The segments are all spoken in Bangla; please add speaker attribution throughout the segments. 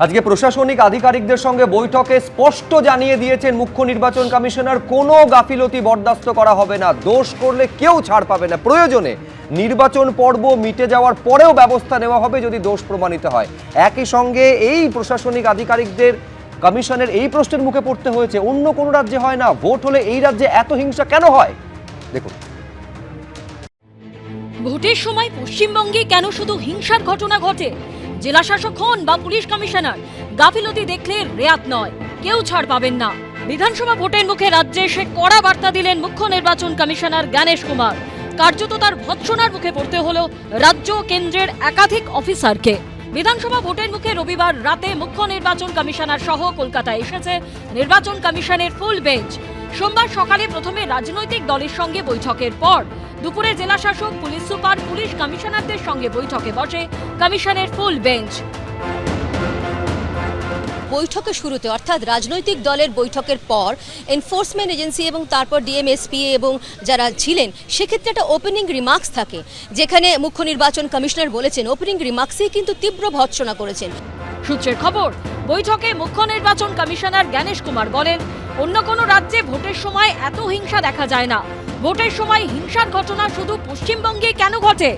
Speaker 1: আজকে প্রশাসনিক আধিকারিকদের সঙ্গে বৈঠকে স্পষ্ট জানিয়ে দিয়েছেন মুখ্য নির্বাচন কমিশনার, কোনো গাফিলতি বরদাস্ত করা হবে না, দোষ করলে কেউ ছাড় পাবে না, প্রয়োজনে নির্বাচন পর্ব মিটে যাওয়ার পরেও ব্যবস্থা নেওয়া হবে যদি দোষ প্রমাণিত হয়। একই সঙ্গে এই প্রশাসনিক আধিকারিকদের কমিশনের এই প্রশ্নের মুখে পড়তে হয়েছে, অন্য কোনো রাজ্যে হয় না, ভোট হলে এই রাজ্যে এত হিংসা কেন হয়? দেখুন,
Speaker 2: ভোটের সময় পশ্চিমবঙ্গে কেন শুধু হিংসার ঘটনা ঘটে? জেলা শাসক হন বা পুলিশ কমিশনার, গাফিলতি দেখলে রেয়াত নয়, কেউ ছাড় পাবেন না। বিধানসভা ভোটের মুখে রাজ্যে এসে কড়া বার্তা দিলেন মুখ্য নির্বাচন কমিশনার জ্ঞানেশ কুমার। কার্যত তার ভৎসনার মুখে পড়তে হলো রাজ্য ও কেন্দ্রের একাধিক অফিসারকে। বিধানসভা ভোটের মুখে রবিবার রাতে মুখ্য নির্বাচন কমিশনার সহ কলকাতায় এসেছে নির্বাচন কমিশনের ফুল বেঞ্চ। সোমবার সকালে প্রথমে রাজনৈতিক দলের সঙ্গে বৈঠকের পর দুপুরে জেলা শাসক, পুলিশ সুপার, পুলিশ কমিশনারদের সঙ্গে বৈঠকে বসে কমিশনের ফুল বেঞ্চ।
Speaker 3: বৈঠকের শুরুতে অর্থাৎ রাজনৈতিক দলের বৈঠকের পর এনফোর্সমেন্ট এজেন্সি এবং তারপর ডিএমএসপিএ এবং যারা ছিলেন সেক্ষেত্রে একটা ওপেনিং রিমার্কস থাকে, যেখানে মুখ্য নির্বাচন কমিশনার বলেছেন, ওপেনিং রিমার্কসেই কিন্তু তীব্র ভৎসনা করেছেন।
Speaker 2: সূত্রের খবর, বৈঠকে মুখ্য নির্বাচন কমিশনার জ্ঞানেশ কুমার বলেন, অন্য কোনো রাজ্যে ভোটের সময় এত হিংসা দেখা যায় না। ভোটের সময় হিংসার ঘটনা শুধু পশ্চিমবঙ্গে কেন ঘটে?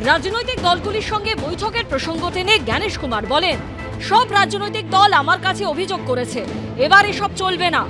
Speaker 2: রাজনৈতিক দলগুলির সঙ্গে বৈঠকের প্রসঙ্গ টেনে জ্ঞানেশ কুমার বলেন, সব রাজনৈতিক দল আমার কাছে অভিযোগ করেছে, এবার এসব চলবে না।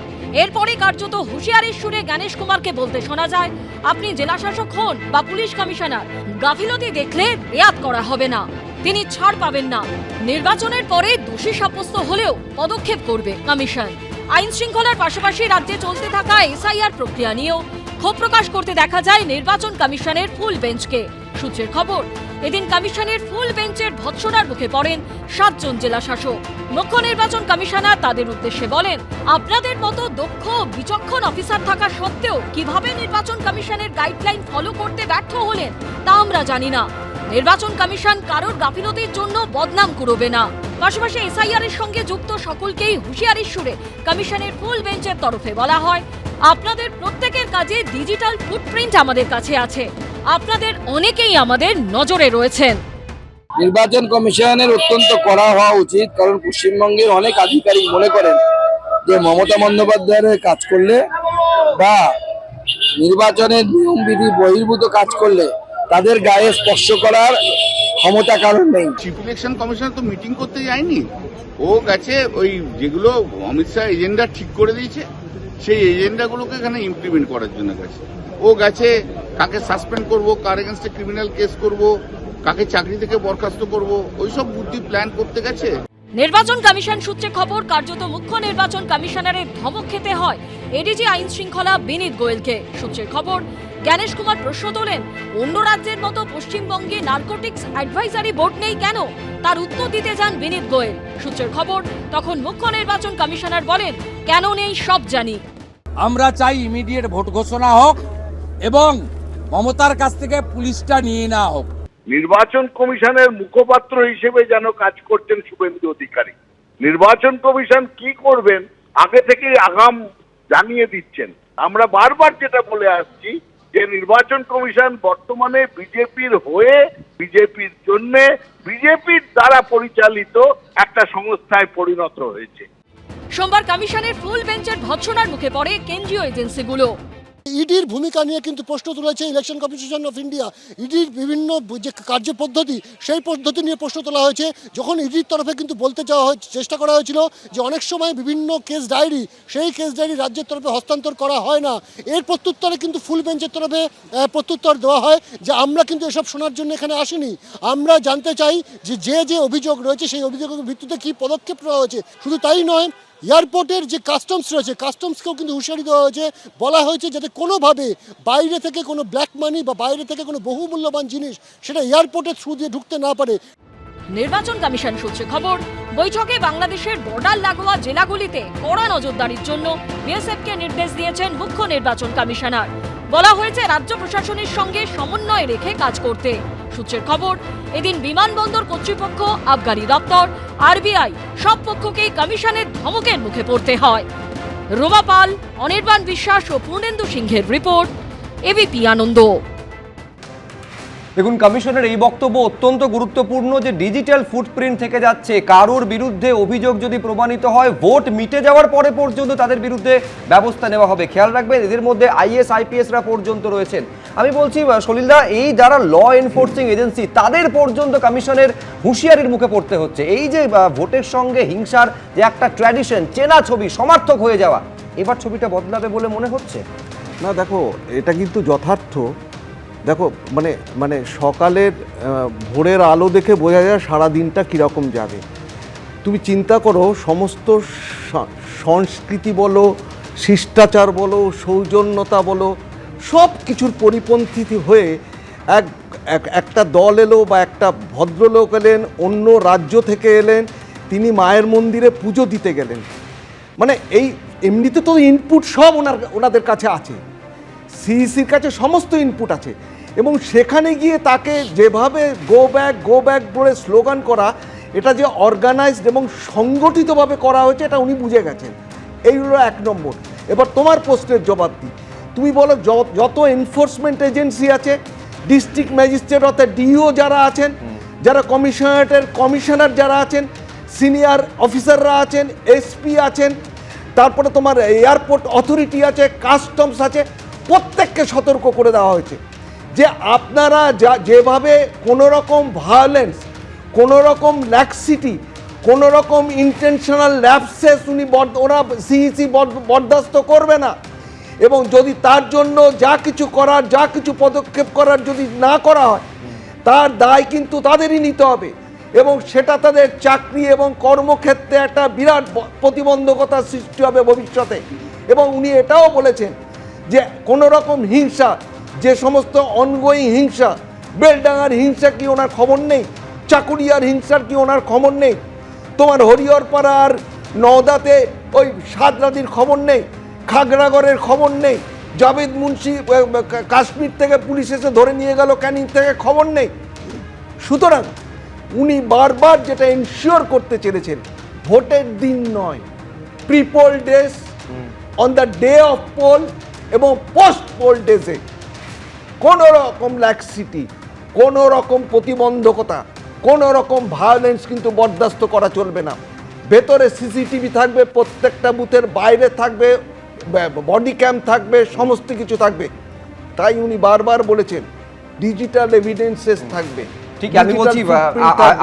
Speaker 2: এরপরে কার্যত হুঁশিয়ারির সুরে জ্ঞানেশ কুমারকে বলতে শোনা যায়, আপনি জেলা শাসক হন বা পুলিশ কমিশনার, গাফিলতি দেখলে রেয়াত করা হবে না, তিনি ছাড় পাবেন না। নির্বাচনের পরে দোষী সাব্যস্ত হলেও পদক্ষেপ করবে কমিশন। আইন শৃঙ্খলার পাশাপাশি রাজ্যে চলতে থাকা এসআইআর প্রক্রিয়া নিয়েও ক্ষোভ প্রকাশ করতে দেখা যায় নির্বাচন কমিশনের ফুল বেঞ্চকে। সূত্রের খবর, এদিন কমিশনের ফুল বেঞ্চের ভৎসনার মুখে পড়েন 7 জন জেলা শাসক। মুখ্য নির্বাচন কমিশনার তাদের উদ্দেশ্যে বলেন, আপনাদের মতো দক্ষ বিচক্ষণ অফিসার থাকা সত্ত্বেও কিভাবে নির্বাচন কমিশনের গাইডলাইন ফলো করতে ব্যর্থ হলেন তা আমরা জানি না। নির্বাচন কমিশন কারোর গাফিলতির জন্য বদনাম করবে না। পাশাপাশি এসআইআর এর সঙ্গে যুক্ত সকলকেই হুঁশিয়ারির সুরে কমিশনের ফুল বেঞ্চের তরফে বলা হয়, আপনাদের প্রত্যেকের কাজে ডিজিটাল ফুটপ্রিন্ট আমাদের কাছে আছে, আপনাদের অনেকেই আমাদের নজরে রয়েছেন।
Speaker 4: নির্বাচন কমিশনের অত্যন্ত কড়া হওয়া উচিত, কারণ পশ্চিমবঙ্গের অনেক আধিকারিক মনে করেন যে মমতা বন্দ্যোপাধ্যায়ের কাজ করলে বা নির্বাচনের নিয়মবিধি বহির্ভূত কাজ করলে তাদের গায়ে স্পর্শ করার ক্ষমতা কারণ নেই।
Speaker 5: চিফ ইলেকশন কমিশনার তো মিটিং করতে যায়নি, ও গেছে ওই যেগুলো অমিত শাহ এজেন্ডা ঠিক করে দিয়েছে সেই এজেন্ডাগুলোকে এখানে ইমপ্লিমেন্ট করার জন্য গেছে। ও গেছে কাকে সাসপেন্ড করব, কার এগেনস্টে ক্রিমিনাল কেস করব, কাকে চাকরি থেকে বরখাস্ত করব, ওইসব বুদ্ধি প্ল্যান করতে গেছে।
Speaker 2: নির্বাচন কমিশন সূত্রে খবর, কার্যত মুখ্য নির্বাচন কমিশনারের ধমক খেতে হয় এডিজি আইন শৃঙ্খলা বিনীত গোয়েলকে। সূত্রের খবর, জ্ঞানেশ কুমার প্রশ্ন তোলেন, অন্য রাজ্যের মতো পশ্চিমবঙ্গে নার্কোটিক্স অ্যাডভাইজারি বোর্ড নেই কেন? তার উত্তর দিতে যান বিনীত গোয়েল। সূত্রের খবর, তখন মুখ্য নির্বাচন কমিশনার বলেন, কেন নেই সব জানি।
Speaker 6: আমরা চাই ইমিডিয়েট ভোট ঘোষণা হোক এবং মমতার কাছ থেকে পুলিশটা নিয়ে নেওয়া হোক।
Speaker 7: নির্বাচন কমিশনের মুখপাত্র হিসেবে যেন কাজ করছেন শুভেন্দু অধিকারী। নির্বাচন কমিশন কি করবেন আগে থেকেই আগাম জানিয়ে দিচ্ছেন। আমরা বারবার যেটা বলে আসছি যে নির্বাচন কমিশন বর্তমানে বিজেপির হয়ে, বিজেপির জন্য, বিজেপির দ্বারা পরিচালিত একটা সংস্থায় পরিণত হয়েছে।
Speaker 2: সোমবার কমিশনের ফুল বেঞ্চের ভৎসনার মুখে পড়ে কেন্দ্রীয় এজেন্সিগুলো।
Speaker 8: ইডির ভূমিকা নিয়ে কিন্তু প্রশ্ন তুলেছে ইলেকশন কমিশন অফ ইন্ডিয়া। ইডির বিভিন্ন যে কার্যপদ্ধতি সেই পদ্ধতি নিয়ে প্রশ্ন তোলা হয়েছে। যখন ইডির তরফে কিন্তু বলতে চাওয়া চেষ্টা করা হয়েছিল যে অনেক সময় বিভিন্ন কেস ডায়েরি, সেই কেস ডায়েরি রাজ্যের তরফে হস্তান্তর করা হয় না, এর প্রত্যুত্তরে কিন্তু ফুল বেঞ্চের তরফে প্রত্যুত্তর দেওয়া হয় যে আমরা কিন্তু এসব শোনার জন্য এখানে আসিনি, আমরা জানতে চাই যে যে অভিযোগ রয়েছে সেই অভিযোগের ভিত্তিতে কী পদক্ষেপ নেওয়া হয়েছে। শুধু তাই নয়, এয়ারপোর্টের যে কাস্টমস রয়েছে, কাস্টমসকেও কিন্তু হুঁশিয়ারি দেওয়া হয়েছে, বলা হয়েছে যাতে কোনোভাবে বাইরে থেকে কোনো ব্ল্যাক মানি বা বাইরে থেকে কোনো বহুমূল্যবান জিনিস সেটা এয়ারপোর্টের থ্রু দিয়ে ঢুকতে না পারে।
Speaker 2: নির্বাচন কমিশন সূত্রে খবর, বৈঠকে বাংলাদেশের বর্ডার লাগোয়া জেলাগুলিতে কড়া নজরদারির জন্য বিএসএফকে নির্দেশ দিয়েছেন মুখ্য নির্বাচন কমিশনার। বলা হয়েছে রাজ্য প্রশাসনের সঙ্গে সমন্বয় রেখে কাজ করতে। সূত্রের খবর, এদিন বিমানবন্দর কর্তৃপক্ষ, আবগারি দপ্তর, আরবিআই সব পক্ষকেই কমিশনের ধমকের মুখে পড়তে হয়। রোমা পাল, অনির্বাণ বিশ্বাস ও পূর্ণেন্দু সিংহের রিপোর্ট, এবিপি আনন্দ।
Speaker 1: দেখুন, কমিশনের এই বক্তব্য অত্যন্ত গুরুত্বপূর্ণ যে ডিজিটাল ফুটপ্রিন্ট থেকে যাচ্ছে। কারোর বিরুদ্ধে অভিযোগ যদি প্রমাণিত হয়, ভোট মিটে যাওয়ার পরে পর্যন্ত তাদের বিরুদ্ধে ব্যবস্থা নেওয়া হবে। খেয়াল রাখবেন, এদের মধ্যে আইএস আইপিএসরা পর্যন্ত রয়েছেন। আমি বলছি সলিলদা, এই যারা ল এনফোর্সিং এজেন্সি, তাদের পর্যন্ত কমিশনের হুঁশিয়ারির মুখে পড়তে হচ্ছে। এই যে ভোটের সঙ্গে হিংসার যে একটা ট্র্যাডিশন, চেনা ছবি, সমার্থক হয়ে যাওয়া, এবার ছবিটা বদলাবে বলে মনে হচ্ছে?
Speaker 9: না দেখো, এটা কিন্তু যথার্থ। দেখো মানে মানে সকালের ভোরের আলো দেখে বোঝা যায় সারা দিনটা কীরকম যাবে। তুমি চিন্তা করো, সমস্ত সংস্কৃতি বলো, শিষ্টাচার বলো, সৌজন্যতা বলো, সব কিছুর পরিপন্থী হয়ে একটা দল এলো বা একটা ভদ্রলোক এলেন, অন্য রাজ্য থেকে এলেন, তিনি মায়ের মন্দিরে পুজো দিতে গেলেন। মানে এই এমনিতে তো ইনপুট সব ওনাদের কাছে আছে, সিইসির কাছে সমস্ত ইনপুট আছে, এবং সেখানে গিয়ে তাকে যেভাবে গো ব্যাক বলে স্লোগান করা, এটা যে অর্গানাইজড এবং সংগঠিতভাবে করা হয়েছে এটা উনি বুঝে গেছেন। এই হলো 1 নম্বর। এবার তোমার প্রশ্নের জবাব দিই। তুমি বলো, যত এনফোর্সমেন্ট এজেন্সি আছে, ডিস্ট্রিক্ট ম্যাজিস্ট্রেট অর্থাৎ ডিও যারা আছেন, যারা কমিশনারেটের কমিশনার যারা আছেন, সিনিয়র অফিসাররা আছেন, এসপি আছেন, তারপরে তোমার এয়ারপোর্ট অথরিটি আছে, কাস্টমস আছে, প্রত্যেককে সতর্ক করে দেওয়া হয়েছে যে আপনারা যেভাবে কোনো রকম ভায়োলেন্স, কোনো রকম ল্যাক্সিটি, কোনো রকম ইন্টেনশনাল ল্যাপসেস ওরা সিইসি বরদাস্ত করবে না। এবং যদি তার জন্য যা কিছু পদক্ষেপ করার যদি না করা হয়, তার দায় কিন্তু তাদেরই নিতে হবে, এবং সেটা তাদের চাকরি এবং কর্মক্ষেত্রে একটা বিরাট প্রতিবন্ধকতার সৃষ্টি হবে ভবিষ্যতে। এবং উনি এটাও বলেছেন যে কোনো রকম হিংসা, যে সমস্ত অনগোয়িং হিংসা, বেলডাঙ্গার হিংসা কি ওনার খবর নেই? চাকুরিয়ার হিংসার কি ওনার খবর নেই? তোমার হরিহরপাড়ার নওদাতে ওই সাদরাদির খবর নেই? খাগড়াগড়ের খবর নেই? জাভেদ মুন্সি কাশ্মীর থেকে পুলিশ এসে ধরে নিয়ে গেল ক্যানিং থেকে, খবর নেই? সুতরাং উনি বারবার যেটা এনশিওর করতে চেয়েছেন, ভোটের দিন নয়, prepoll days, on the day of poll এবং পোস্ট পোল ডেজে কোনো রকম ল্যাক্সিটি, কোনো রকম প্রতিবন্ধকতা, কোনো রকম ভায়োলেন্স কিন্তু বরদাস্ত করা চলবে না। ভেতরে সিসিটিভি থাকবে, প্রত্যেকটা বুথের বাইরে থাকবে, বডি ক্যাম্প থাকবে, সমস্ত কিছু থাকবে। তাই উনি বারবার বলেছেন ডিজিটাল এভিডেন্সেস থাকবে।
Speaker 1: ঠিক, আমি বলছি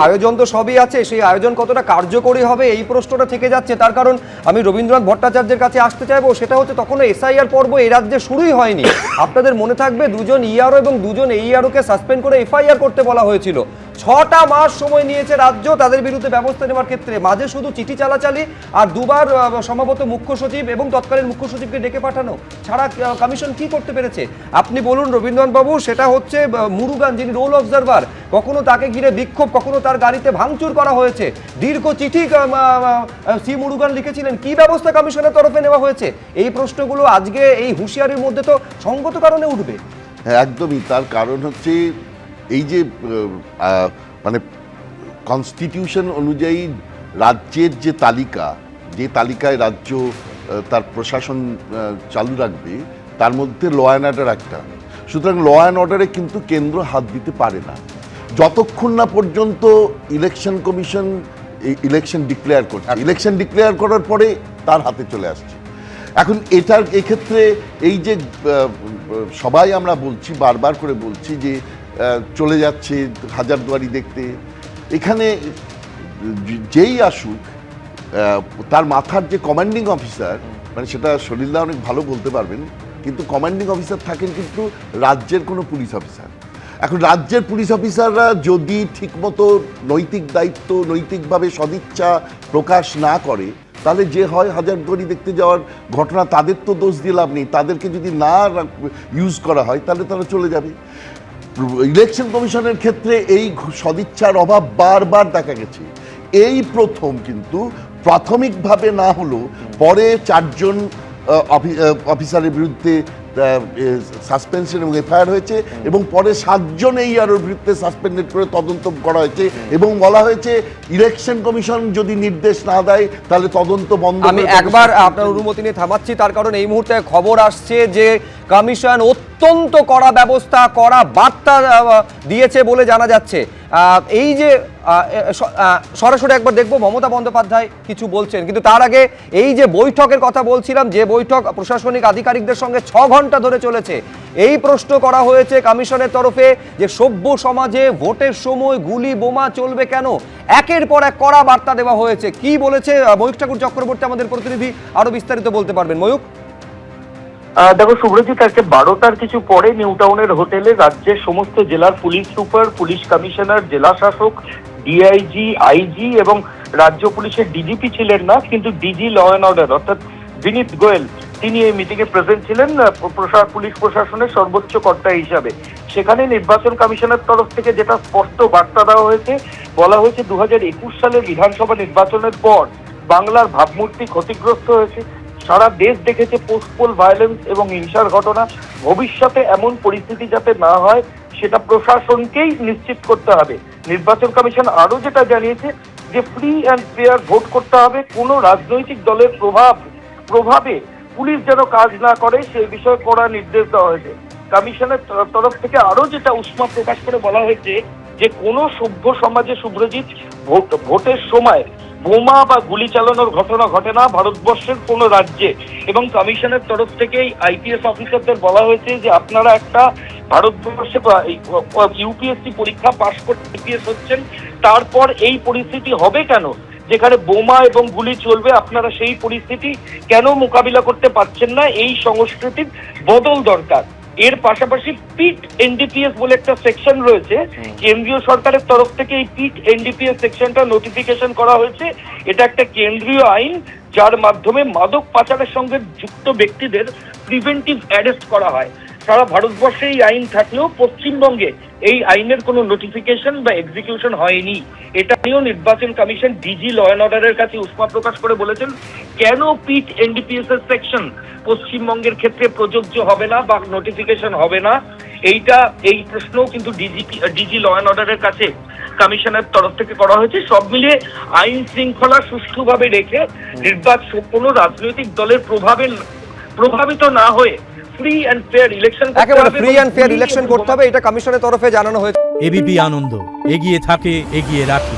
Speaker 1: আয়োজন তো সবই আছে, সেই আয়োজন কতটা কার্যকরী হবে এই প্রশ্নটা থেকে যাচ্ছে। তার কারণ আমি রবীন্দ্রনাথ ভট্টাচার্যের কাছে আসতে চাইবো, সেটা হচ্ছে তখনও এসআইআর পর্ব এই রাজ্যে শুরুই হয়নি। আপনাদের মনে থাকবে 2জন ইআরও এবং 2জন এইআরওকে সাসপেন্ড করে এফআইআর করতে বলা হয়েছিল। 6টা মাস সময় নিয়েছে রাজ্য তাদের বিরুদ্ধে ব্যবস্থা নেওয়ার ক্ষেত্রে। মাঝে শুধু চিঠি চালাচালি আর 2বার সম্ভবত মুখ্য সচিব এবং তৎকালীন মুখ্য সচিবকে ডেকে পাঠানো ছাড়া কমিশন কি করতে পেরেছে? আপনি বলুন রবীন্দ্রনাথ বাবু, সেটা হচ্ছে মুরুগান, যিনি রোল অবজারভার, কখনো তাকে ঘিরে বিক্ষোভ, কখনো তার গাড়িতে ভাঙচুর করা হয়েছে। দীর্ঘ চিঠি সি মুরুগান লিখেছিলেন। কি ব্যবস্থা কমিশনের তরফে নেওয়া হয়েছে? এই প্রশ্নগুলো আজকে এই হুঁশিয়ারির মধ্যে তো সঙ্গত কারণে উঠবে।
Speaker 10: হ্যাঁ, একদমই। তার কারণ হচ্ছে এই যে মানে কনস্টিটিউশন অনুযায়ী রাজ্যের যে তালিকায় রাজ্য তার প্রশাসন চালু রাখবে, তার মধ্যে ল অ্যান্ড অর্ডার একটা। সুতরাং ল অ্যান্ড অর্ডারে কিন্তু কেন্দ্র হাত দিতে পারে না যতক্ষণ না পর্যন্ত ইলেকশন কমিশন ইলেকশন ডিক্লেয়ার করছে। ইলেকশন ডিক্লেয়ার করার পরে তার হাতে চলে আসছে। এখন এক্ষেত্রে এই যে সবাই আমরা বলছি, বারবার করে বলছি যে চলে যাচ্ছে হাজারদুয়ারি দেখতে, এখানে যেই আসুক তার মাথার যে কমান্ডিং অফিসার, মানে সেটা সলিলদা অনেক ভালো বলতে পারবেন, কিন্তু কমান্ডিং অফিসার থাকেন কিন্তু রাজ্যের কোনো পুলিশ অফিসার। এখন রাজ্যের পুলিশ অফিসাররা যদি ঠিকমতো নৈতিক দায়িত্ব, নৈতিকভাবে সদিচ্ছা প্রকাশ না করে, তাহলে যে হয় হাজারদুয়ারি দেখতে যাওয়ার ঘটনা, তাদের তো দোষ দিয়ে লাভ নেই। তাদেরকে যদি না ইউজ করা হয় তাহলে তারা চলে যাবে। ইলেকশন কমিশনের ক্ষেত্রে এই সদিচ্ছার অভাব বারবার দেখা গেছে। এই প্রথম কিন্তু প্রাথমিকভাবে না হলেও পরে 4জন অফিসারের বিরুদ্ধে সাসপেনশন এবং এফআইআর হয়েছে, এবং পরে 7জন এইআরওর বিরুদ্ধে সাসপেন্ডেড করে তদন্ত করা হয়েছে, এবং বলা হয়েছে ইলেকশন কমিশন যদি নির্দেশ না দেয় তাহলে তদন্ত বন্ধ।
Speaker 1: আমি একবার আপনার অনুমতি নিয়ে থামাচ্ছি, তার কারণ এই মুহূর্তে খবর আসছে যে কমিশন অত্যন্ত কড়া ব্যবস্থা, কড়া বার্তা দিয়েছে বলে জানা যাচ্ছে। এই যে সরাসরি একবার দেখবো মমতা বন্দ্যোপাধ্যায় কিছু বলছেন, কিন্তু তার আগে এই যে বৈঠকের কথা বলছিলাম, যে বৈঠক প্রশাসনিক আধিকারিকদের সঙ্গে 6 ঘন্টা ধরে চলেছে, এই প্রশ্ন করা হয়েছে কমিশনের তরফে যে সভ্য সমাজে ভোটের সময় গুলি বোমা চলবে কেন, একের পর এক কড়া বার্তা দেওয়া হয়েছে। কি বলেছে ময়ূক ঠাকুর চক্রবর্তী, আমাদের প্রতিনিধি আরো বিস্তারিত বলতে পারবেন। ময়ূক,
Speaker 11: দেখো সুব্রজিৎ, আজকে 12টার কিছু পরে নিউ টাউনের হোটেলে রাজ্যের সমস্ত জেলার পুলিশ সুপার, পুলিশ কমিশনার, জেলা শাসক, ডিআইজি, আইজি এবং রাজ্য পুলিশের ডিজিপি ছিলেন না, কিন্তু ডিজি ল অ্যান্ড অর্ডার অর্থাৎ বিনীত গোয়েল তিনি এই মিটিং এ প্রেজেন্ট ছিলেন পুলিশ প্রশাসনের সর্বোচ্চ কর্তা হিসাবে। সেখানে নির্বাচন কমিশনের তরফ থেকে যেটা স্পষ্ট বার্তা দেওয়া হয়েছে, বলা হয়েছে 2021 সালের বিধানসভা নির্বাচনের পর বাংলার ভাবমূর্তি ক্ষতিগ্রস্ত হয়েছে। সারা দেশ দেখেছে পোস্ট পোল ভায়োলেন্স এবং হিংসার ঘটনা। ভবিষ্যতে এমন পরিস্থিতি যাতে না হয় সেটা প্রশাসনকেই নিশ্চিত করতে হবে। নির্বাচন কমিশন আরো যেটা জানিয়েছে যে ফ্রি অ্যান্ড ফেয়ার ভোট করতে হবে, কোনো রাজনৈতিক দলের প্রভাবে পুলিশ যেন কাজ না করে সেই বিষয়ে কড়া নির্দেশ দেওয়া হয়েছে। কমিশনের তরফ থেকে আরো যেটা উষ্মা প্রকাশ করে বলা হয়েছে যে কোনো সভ্য সমাজে সুব্রজিৎ ভোটের সময় বোমা বা গুলি চালানোর ঘটনা ঘটে না ভারতবর্ষের কোন রাজ্যে। এবং কমিশনের তরফ থেকেই আইপিএস অফিসারদের বলা হয়েছে যে আপনারা একটা ভারতবর্ষে ইউপিএসসি পরীক্ষা পাশ করে আইপিএস হচ্ছেন, তারপর এই পরিস্থিতি হবে কেন যেখানে বোমা এবং গুলি চলবে, আপনারা সেই পরিস্থিতি কেন মোকাবিলা করতে পারছেন না, এই সংস্কৃতির বদল দরকার। এর পাশাপাশি পিট এনডিপিএস বলে একটা সেকশন রয়েছে, কেন্দ্রীয় সরকারের তরফ থেকে এই পিট এনডিপিএস সেকশনটা নোটিফিকেশন করা হয়েছে। এটা একটা কেন্দ্রীয় আইন যার মাধ্যমে মাদক পাচারের সঙ্গে যুক্ত ব্যক্তিদের প্রিভেন্টিভ অ্যারেস্ট করা হয়। সারা ভারতবর্ষে এই আইন থাকলেও পশ্চিমবঙ্গে এই আইনের কোনো নোটিফিকেশন বা এক্সিকিউশন হয়নি। এটা নিয়েও নির্বাচন কমিশন ডিজি ল অ্যান্ড অর্ডারের কাছে উষ্মা প্রকাশ করে বলেছেন কেন পিট এনডিপিএস এর সেকশন পশ্চিমবঙ্গের ক্ষেত্রে প্রযোজ্য হবে না বা নোটিফিকেশন হবে না। এই প্রশ্নও কিন্তু ডিজি ল অ্যান্ড অর্ডারের কাছে কমিশনের তরফ থেকে করা হয়েছে। সব মিলিয়ে আইন শৃঙ্খলা সুষ্ঠুভাবে রেখে নির্বাচন কোনো রাজনৈতিক দলের প্রভাবিত না হয়ে ফ্রি অ্যান্ড ফেয়ার ইলেকশন,
Speaker 1: একেবারে ফ্রি অ্যান্ড ফেয়ার ইলেকশন করতে হবে, এটা কমিশনের তরফে জানানো হয়েছে।
Speaker 12: এবিপি আনন্দ, এগিয়ে থাকে, এগিয়ে রাখে।